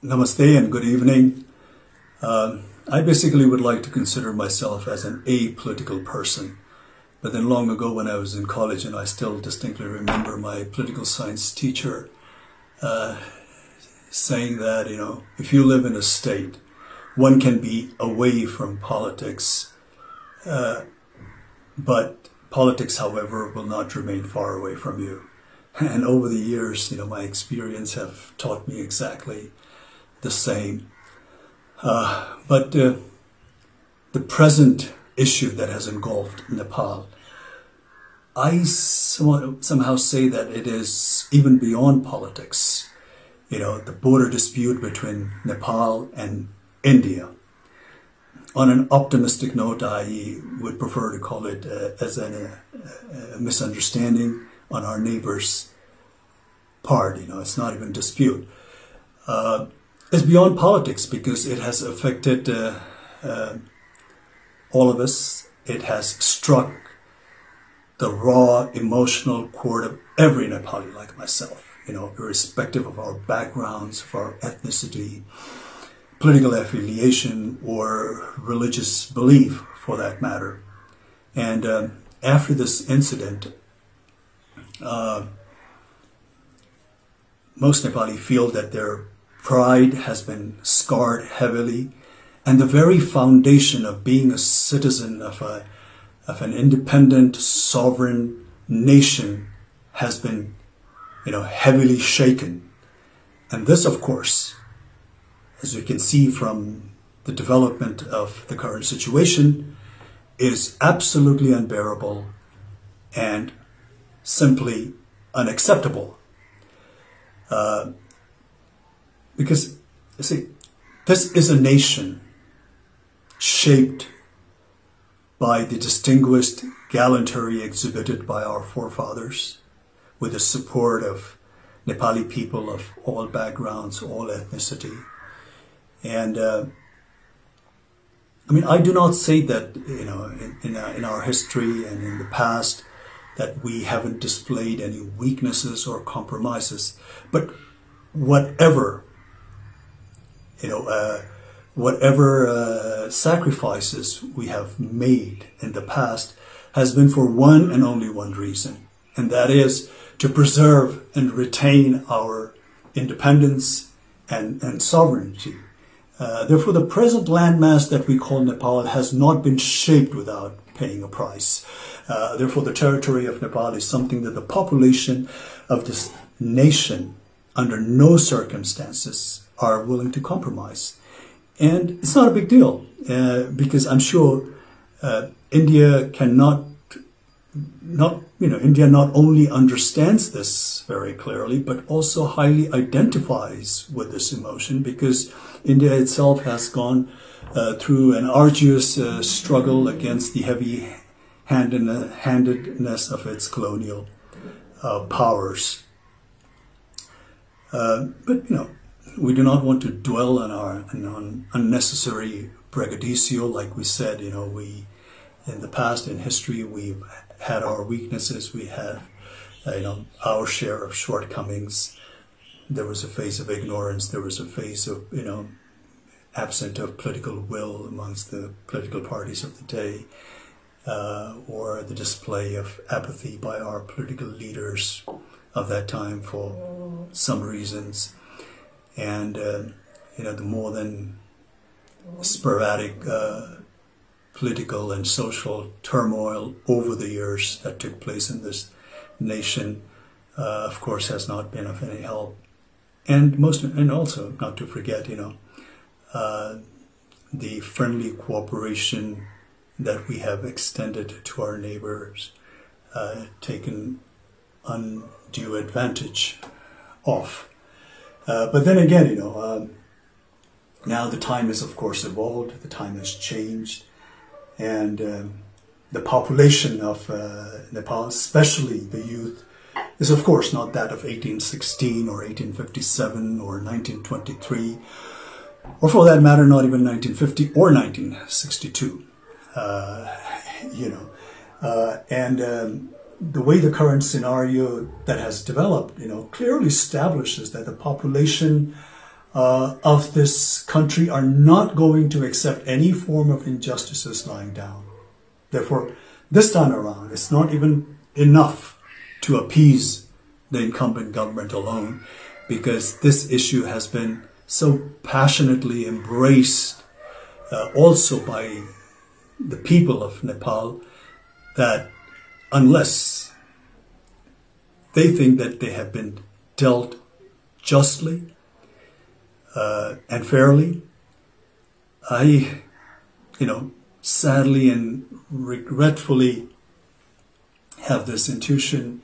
Namaste and good evening. I basically would like to consider myself as an apolitical person. But then long ago when I was in college, and I still distinctly remember my political science teacher saying that, if you live in a state, one can be away from politics, but politics, however, will not remain far away from you. And over the years, my experience have taught me exactly the same. But the present issue that has engulfed Nepal, I somehow say that it is even beyond politics. The border dispute between Nepal and India. On an optimistic note, I would prefer to call it as a misunderstanding on our neighbor's part. It's not even dispute. It's beyond politics because it has affected all of us. It has struck the raw emotional chord of every Nepali like myself, irrespective of our backgrounds, of our ethnicity, political affiliation, or religious belief for that matter. And after this incident, most Nepali feel that their pride has been scarred heavily, and the very foundation of being a citizen of an independent, sovereign nation has been, heavily shaken. And this, of course, as we can see from the development of the current situation, is absolutely unbearable and simply unacceptable. Because, you see, this is a nation shaped by the distinguished gallantry exhibited by our forefathers, with the support of Nepali people of all backgrounds, all ethnicity. And I do not say that, in our history and in the past that we haven't displayed any weaknesses or compromises, but whatever sacrifices we have made in the past has been for one and only one reason, and that is to preserve and retain our independence and sovereignty. Therefore, the present landmass that we call Nepal has not been shaped without paying a price. Therefore, the territory of Nepal is something that the population of this nation, under no circumstances, are willing to compromise. And it's not a big deal, because I'm sure India India not only understands this very clearly, but also highly identifies with this emotion, because India itself has gone through an arduous struggle against the heavy-handedness of its colonial powers. But we do not want to dwell on unnecessary braggadocio. Like we said, we in the past, in history, we've had our weaknesses. We had, our share of shortcomings. There was a phase of ignorance. There was a phase of, absent of political will amongst the political parties of the day, or the display of apathy by our political leaders of that time for some reasons. And, the more than sporadic political and social turmoil over the years that took place in this nation, of course, has not been of any help. And also, not to forget, the friendly cooperation that we have extended to our neighbors, taken undue advantage of. But then again, now the time has, of course, evolved, the time has changed, and the population of Nepal, especially the youth, is, of course, not that of 1816 or 1857 or 1923, or for that matter, not even 1950 or 1962, the way the current scenario that has developed, clearly establishes that the population of this country are not going to accept any form of injustices lying down. Therefore, this time around, it's not even enough to appease the incumbent government alone, because this issue has been so passionately embraced also by the people of Nepal, that unless they think that they have been dealt justly and fairly, I, sadly and regretfully have this intuition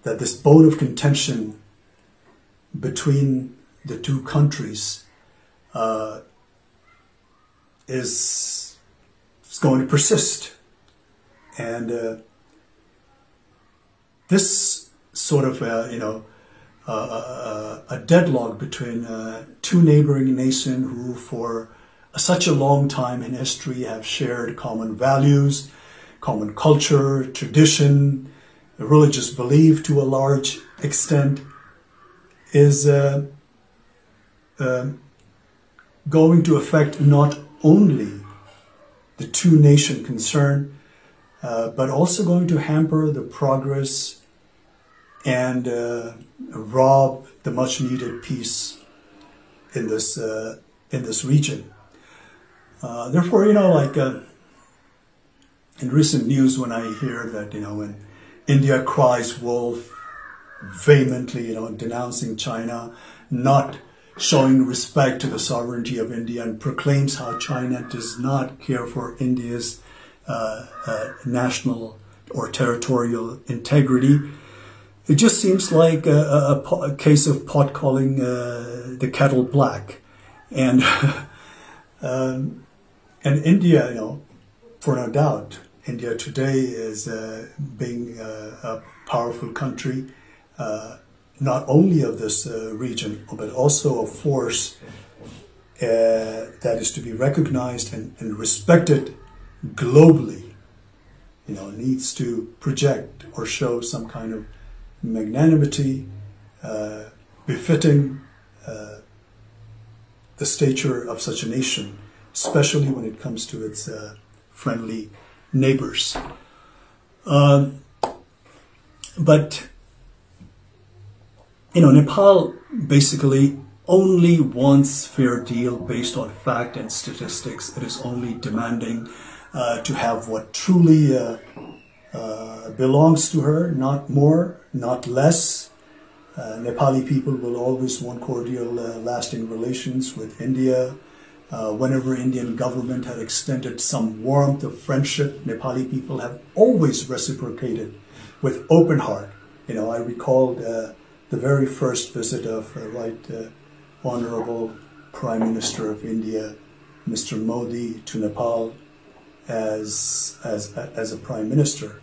that this bone of contention between the two countries is going to persist. And this sort of, a deadlock between two neighboring nations who for such a long time in history have shared common values, common culture, tradition, religious belief to a large extent, is going to affect not only the two nations concerned, but also going to hamper the progress and rob the much needed peace in this region. Therefore, in recent news, when I hear that, when India cries wolf vehemently, denouncing China, not showing respect to the sovereignty of India, and proclaims how China does not care for India's national or territorial integrity, it just seems like a case of pot calling the kettle black. And and India, for no doubt, India today is being a powerful country, not only of this region, but also a force that is to be recognized and respected globally. Needs to project or show some kind of magnanimity befitting the stature of such a nation, especially when it comes to its friendly neighbors. But Nepal basically only wants fair deal based on fact and statistics. It is only demanding to have what truly belongs to her, not more, not less. Nepali people will always want cordial, lasting relations with India. Whenever Indian government had extended some warmth of friendship, Nepali people have always reciprocated with open heart. I recalled the very first visit of Right Honorable Prime Minister of India, Mr. Modi, to Nepal as a Prime Minister,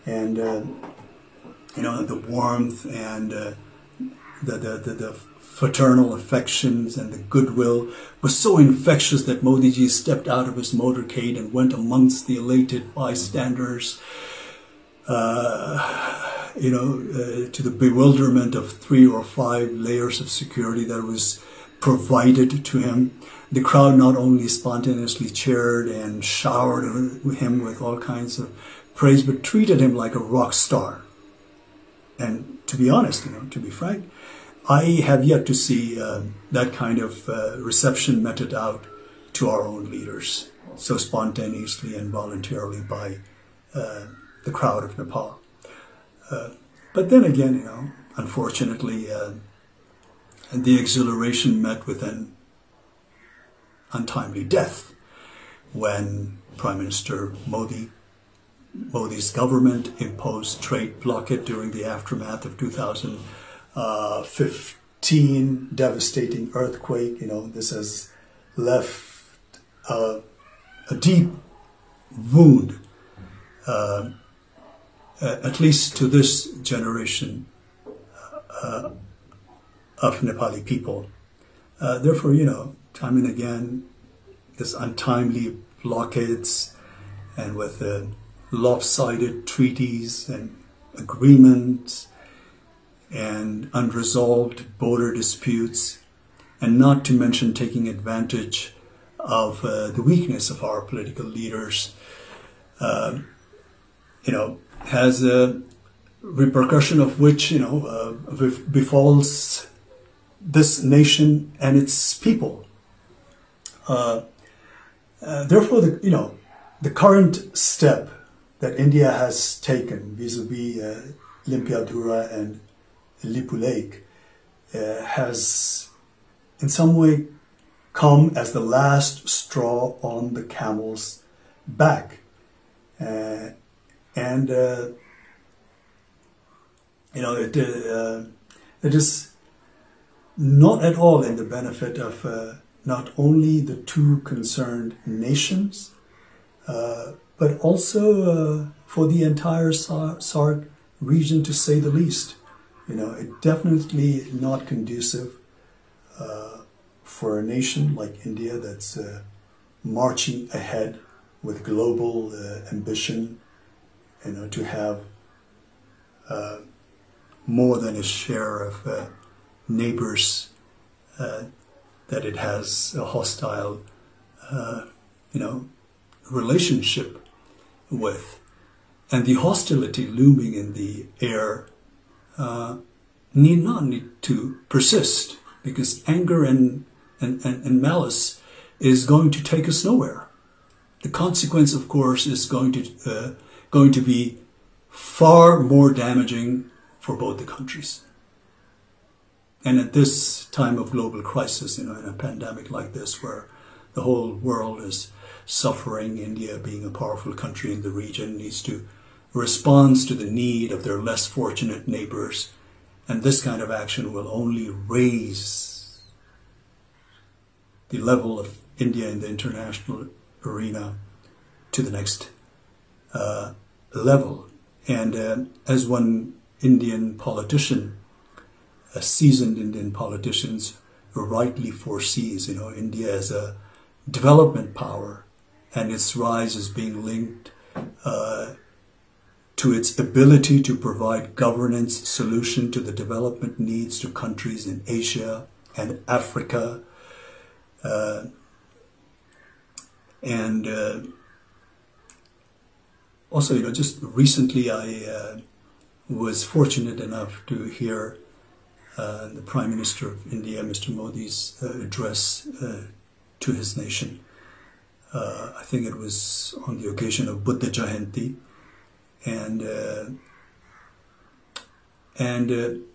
and the warmth and the fraternal affections and the goodwill was so infectious that Modiji stepped out of his motorcade and went amongst the elated bystanders, to the bewilderment of 3 or 5 layers of security that was provided to him. The crowd not only spontaneously cheered and showered him with all kinds of praise, but treated him like a rock star. And to be honest, to be frank, I have yet to see that kind of reception meted out to our own leaders so spontaneously and voluntarily by the crowd of Nepal. But then again, unfortunately, the exhilaration met with an untimely death when Prime Minister Modi's government imposed trade blockade during the aftermath of 2015 devastating earthquake. This has left a deep wound, at least to this generation of Nepali people. Therefore, time and again, this untimely blockades and with lopsided treaties and agreements and unresolved border disputes and not to mention taking advantage of the weakness of our political leaders, has a repercussion of which, befalls this nation and its people. Therefore, the current step that India has taken vis-a-vis Limpiadhura and Lippu Lake has in some way come as the last straw on the camel's back. It is not at all in the benefit of not only the two concerned nations, but also for the entire SAARC region, to say the least. It definitely not conducive for a nation like India that's marching ahead with global ambition, to have more than its share of neighbors that it has a hostile, relationship with. And the hostility looming in the air need not to persist, because anger and malice is going to take us nowhere. The consequence, of course, is going to be far more damaging for both the countries. And at this time of global crisis, in a pandemic like this, where the whole world is suffering, India, being a powerful country in the region, needs to respond to the need of their less fortunate neighbors. And this kind of action will only raise the level of India in the international arena to the next level. And as one Indian politician, a seasoned Indian politician, rightly foresees, India as a development power, and its rise is being linked to its ability to provide governance solution to the development needs to countries in Asia and Africa. Also, just recently I was fortunate enough to hear the Prime Minister of India, Mr. Modi's address to his nation. I think it was on the occasion of Buddha Jayanti, and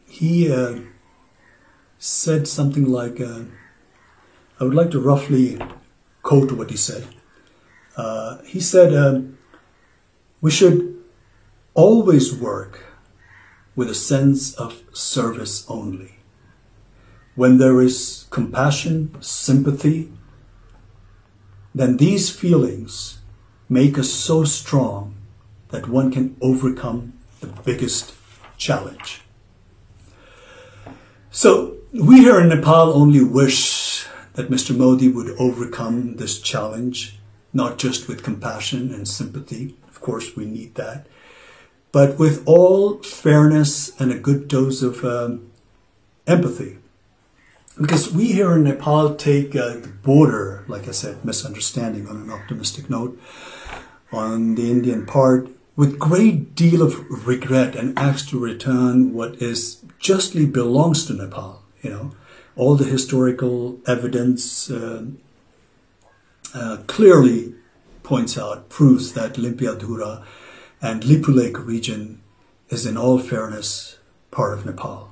he said something like, I would like to roughly quote what he said. He said, we should always work with a sense of service only. When there is compassion, sympathy, then these feelings make us so strong that one can overcome the biggest challenge. So we here in Nepal only wish that Mr. Modi would overcome this challenge, not just with compassion and sympathy. Of course, we need that, but with all fairness and a good dose of empathy. Because we here in Nepal take the border, like I said, misunderstanding on an optimistic note, on the Indian part, with great deal of regret, and ask to return what is justly belongs to Nepal. All the historical evidence clearly points out, proves that Limpiadhura and Lippu Lake region is in all fairness part of Nepal.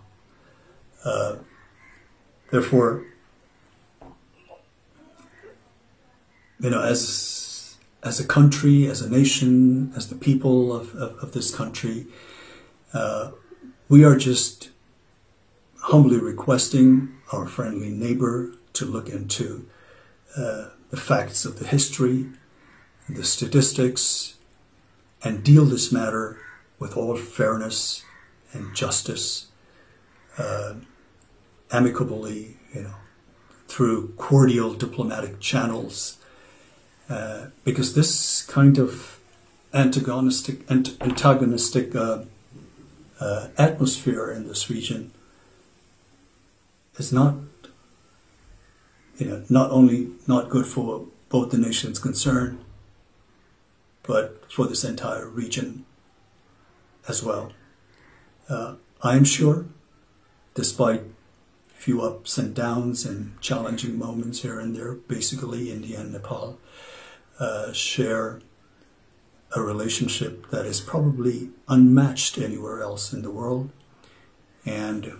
Therefore, as a country, as a nation, as the people of this country, we are just humbly requesting our friendly neighbor to look into the facts of the history, the statistics, and deal this matter with all fairness and justice, amicably, through cordial diplomatic channels, because this kind of antagonistic atmosphere in this region is not not only not good for both the nations concerned, but for this entire region as well. I am sure, despite a few ups and downs and challenging moments here and there, basically India and Nepal share a relationship that is probably unmatched anywhere else in the world. And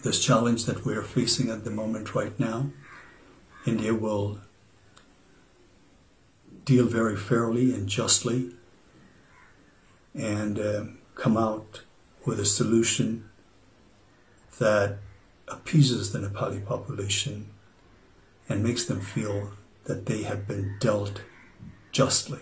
this challenge that we're facing at the moment right now, India will deal very fairly and justly and come out with a solution that appeases the Nepali population and makes them feel that they have been dealt justly.